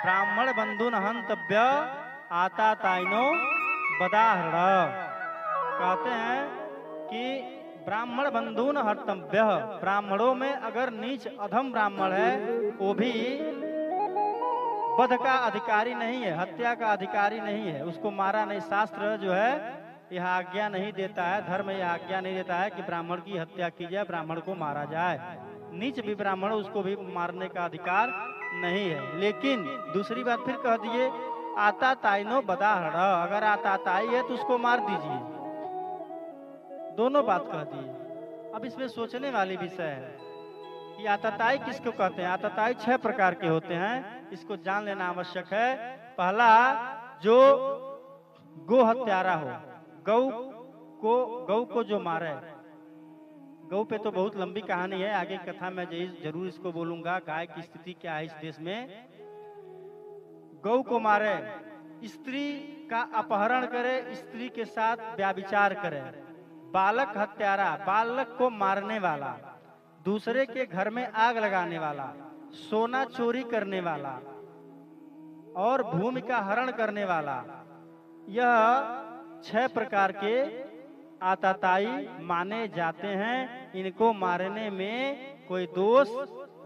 ब्राह्मण बंधुन हंतव्य आता ताइनो बदाहरण। कहते हैं कि ब्राह्मण बंधुन हर्तव्य, ब्राह्मणों में अगर नीच अधम ब्राह्मण है वो भी वध का अधिकारी नहीं है, हत्या का अधिकारी नहीं है, उसको मारा नहीं। शास्त्र जो है यह आज्ञा नहीं देता है, धर्म यह आज्ञा नहीं देता है कि ब्राह्मण की हत्या की जाए, ब्राह्मण को मारा जाए। नीच भी ब्राह्मण, उसको भी मारने का अधिकार नहीं है। लेकिन दूसरी बात फिर कह दिए, आता ताइनो बदाहरण, अगर आता ताई है तो उसको मार दीजिए। दोनों बात कह दिए। अब इसमें सोचने वाली विषय है कि आतताई किसको कहते हैं। आतताई 6 प्रकार के होते हैं, इसको जान लेना आवश्यक है। पहला, जो गो हत्यारा हो, गौ को जो मारे। गौ पे तो बहुत लंबी कहानी है, आगे कथा में जरूर इसको बोलूंगा। गाय की स्थिति क्या है इस देश में। गौ को मारे, स्त्री का अपहरण करे, स्त्री के साथ व्याभिचार करे। बालक हत्यारा, बालक को मारने वाला, दूसरे के घर में आग लगाने वाला, सोना चोरी करने वाला और भूमि का हरण करने वाला, यह 6 प्रकार के आतताई माने जाते हैं। इनको मारने में कोई दोष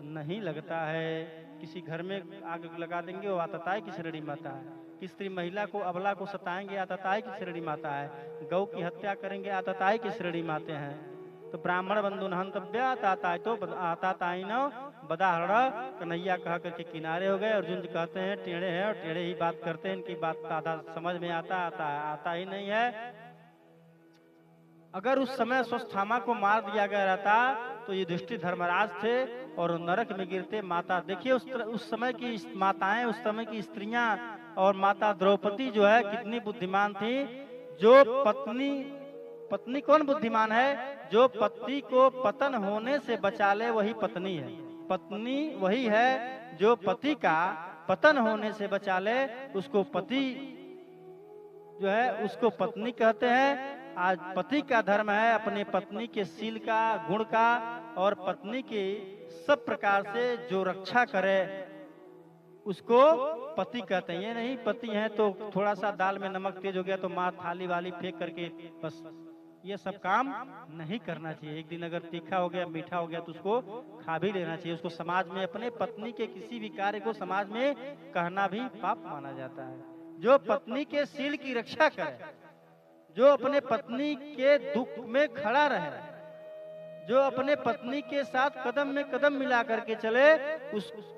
नहीं लगता है। किसी घर में आग लगा देंगे वो आतताई की श्रेणी में आता है। किसी महिला को, अबला को सताएंगे, आतताई की श्रेणी में आता है। गौ की हत्या करेंगे, आतताई की श्रेणी में आते हैं। तो ब्राह्मण बंधुन हंतव्य आताताई न बदाहरण। कन्हैया कह करके किनारे हो गए। अर्जुन जी कहते हैं टेढ़े हैं और टेढ़े ही बात करते हैं, इनकी बात आधा समझ में आता ही नहीं है। अगर उस समय स्वस्थामा को मार दिया गया रहता तो युधिष्ठिर धर्मराज थे और नरक में गिरते। माता देखिए, उस समय की माताएं, उस समय की स्त्रियां और माता द्रौपदी जो है कितनी बुद्धिमान थी। जो पत्नी कौन बुद्धिमान है? जो पति को पतन होने से बचा ले वही पत्नी है। पत्नी वही है जो पति का पतन होने से बचा ले, उसको पति जो है उसको पत्नी कहते हैं। आज पति का धर्म है अपने पत्नी के शील का, गुण का और पत्नी की सब प्रकार से जो रक्षा करे उसको पति कहते हैं। ये नहीं पति है तो थोड़ा सा दाल में नमक तेज हो गया तो माँ थाली वाली फेंक करके बस, ये सब काम नहीं करना चाहिए। एक दिन अगर तीखा हो गया, मीठा हो गया तो उसको खा भी लेना चाहिए। उसको समाज में अपने पत्नी के किसी भी कार्य को समाज में कहना भी पाप माना जाता है। जो पत्नी के शील की रक्षा करे, जो अपने पत्नी के दुख में खड़ा रहे, जो अपने पत्नी के साथ कदम में कदम मिला करके चले,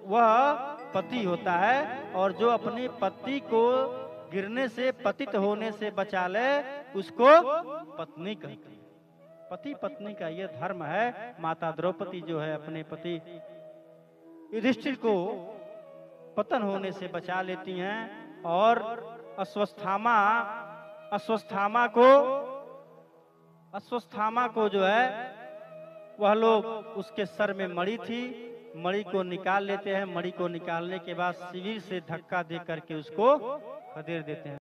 वह पति होता है। और जो अपने पति को गिरने से, पतित होने से बचा ले, उसको पत्नी कहते हैं। पति पत्नी का ये धर्म है। माता द्रौपदी जो है अपने पति युधिष्ठिर को पतन होने से बचा लेती हैं। और अश्वस्थामा को जो है वह लोग, उसके सर में मणि थी, मणि को निकाल लेते हैं। मणि को निकालने के बाद शिविर से धक्का दे करके उसको खदेड़ देते हैं।